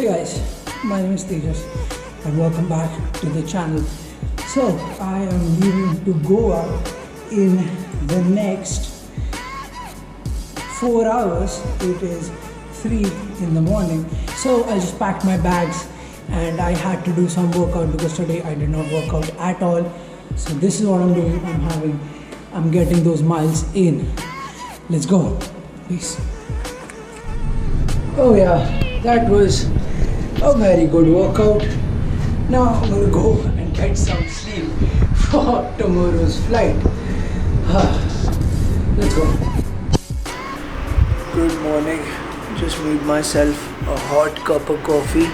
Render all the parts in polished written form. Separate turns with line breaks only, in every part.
guys, my name is Tejas and welcome back to the channel. So I am leaving to Goa in the next 4 hours. It is 3 in the morning. So I just packed my bags and I had to do some workout because today I did not work out at all. So this is what I'm doing. I'm getting those miles in. Let's go. Peace. Oh yeah, that was a very good workout. Now I'm gonna go and get some sleep for tomorrow's flight. Let's go. Good morning. Just made myself a hot cup of coffee.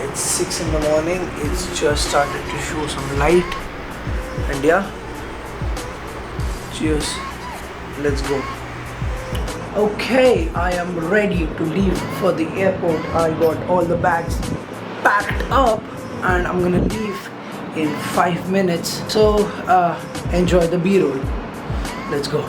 It's 6 in the morning. It's just started to show some light. And yeah, cheers. Let's go. Okay, I am ready to leave for the airport. I got all the bags packed up and I'm gonna leave in 5 minutes. So enjoy the B-roll. Let's go.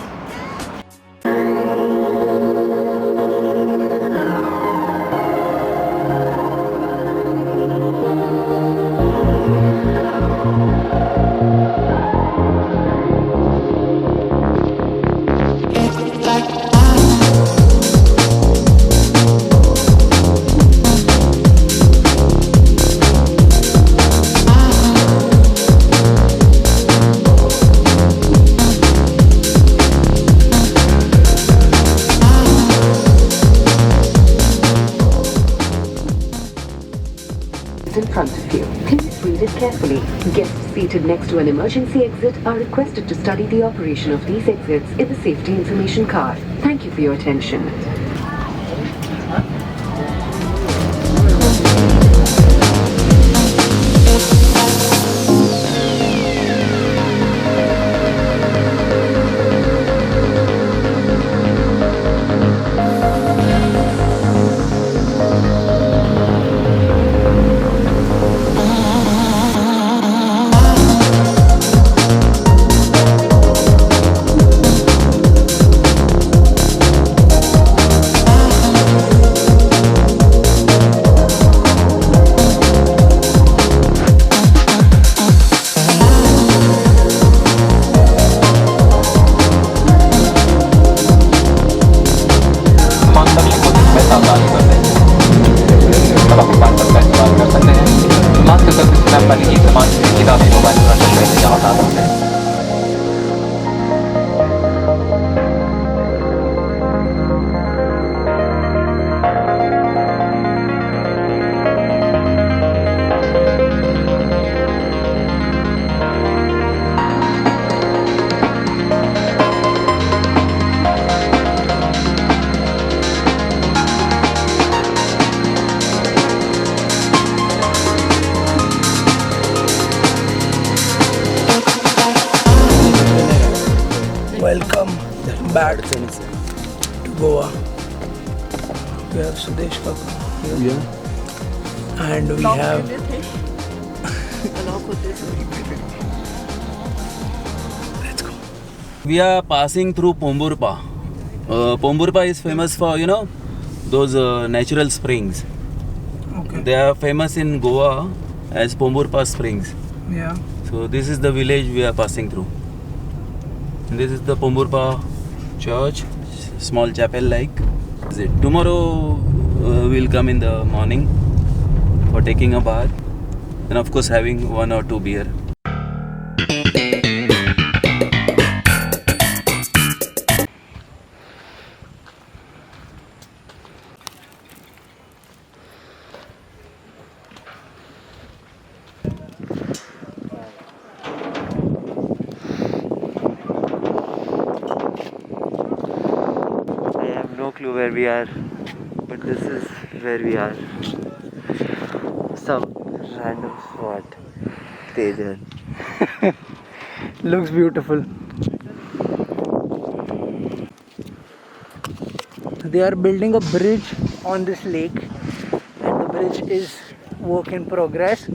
In front of you. Please read it carefully. Guests seated next to an emergency exit are requested to study the operation of these exits in the safety information card. Thank you for your attention. Welcome back to Goa. We have Sudesh Kaka here. Yeah. And we have let's go.
We are passing through Pomburpa. Pomburpa is famous for, those natural springs.
Okay.
They are famous in Goa as Pomburpa Springs.
Yeah.
So this is the village we are passing through. And this is the Pomburpa church, small chapel like. Tomorrow we'll come in the morning for taking a bath and of course having 1 or 2 beer. No clue where we are, but this is where we are. Some random spot. Tejas.
Looks beautiful. They are building a bridge on this lake and the bridge is work in progress.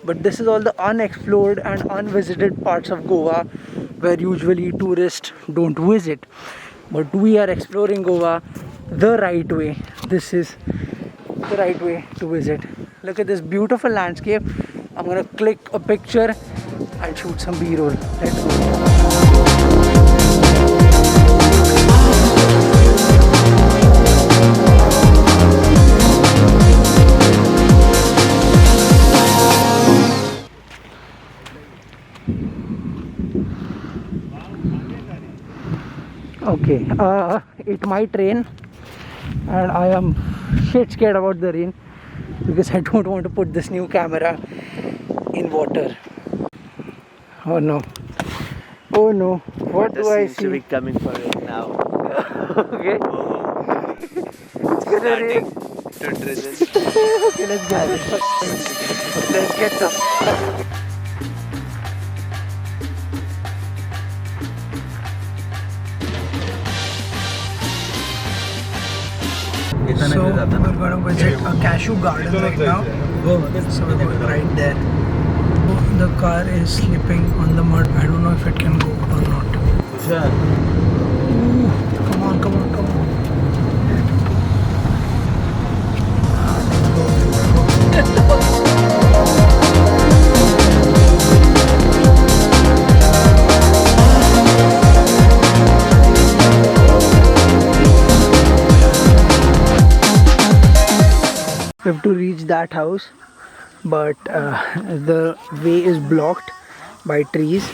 But this is all the unexplored and unvisited parts of Goa where usually tourists don't visit. But we are exploring Goa the right way. This is the right way to visit. Look at this beautiful landscape. I'm gonna click a picture and shoot some B-roll. Let's go. Okay, it might rain and I am shit scared about the rain because I don't want to put this new camera in water. Oh no. Oh no. What do I
seems to be
see?
coming for it now.
Okay. It's gonna rain.
To drizzle.
Okay, let's get it. Let's get some. So we're going to visit a cashew garden right now. So we're going right there. The car is slipping on the mud. I don't know if it can go or not. Ooh, come on, come on, come on. We have to reach that house, but the way is blocked by trees,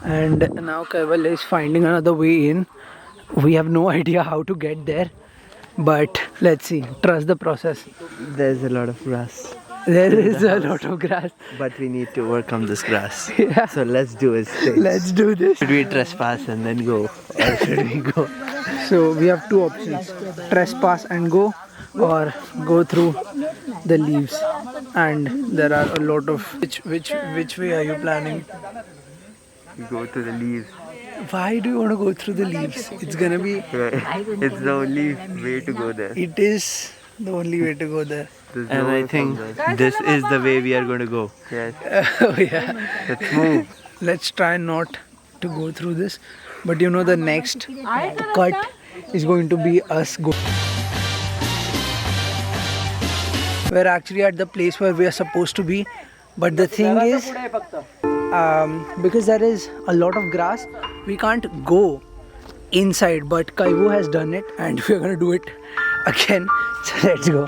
and now Keval is finding another way in. We have no idea how to get there, but let's see. Trust the process.
There's a lot of grass,
There is a lot of grass.
but we need to overcome this grass.
Yeah.
So let's do it.
Let's do this.
Should we trespass and then go, or should we go?
So we have two options: trespass and go, or go through the leaves. And there are a lot of which way are you planning?
Go to the leaves.
Why do you want to go through the leaves? It's gonna be.
It's the only way to go there.
It is the only way to go there.
And I think this is the way we are going to go. Yes.
Oh yeah.
Let's move.
Let's try not to go through this. But you know the next cut is going to be us go. We're actually at the place where we are supposed to be. But the thing is, because there is a lot of grass, we can't go inside. But Kaivu has done it and we're gonna do it again. So let's go.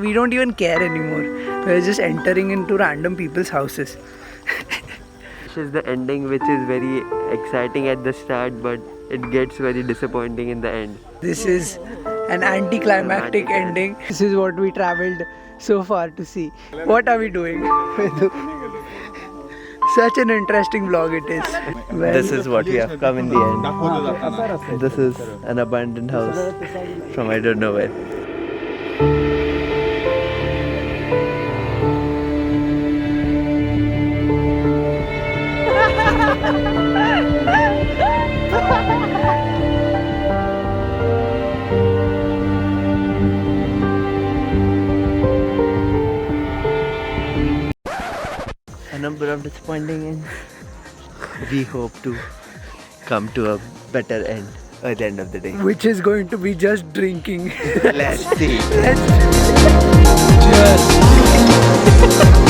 We don't even care anymore. We're just entering into random people's houses.
This is the ending, which is very exciting at the start, but it gets very disappointing in the end.
This is an anticlimactic ending. This is what we traveled so far to see. What are we doing? Such an interesting vlog it is. Well,
This is what we have come in the end. This is an abandoned house from I don't know where. A number of disappointing ends. We hope to come to a better end at the end of the day.
which is going to be just drinking.
Let's see.
Let's- Cheers.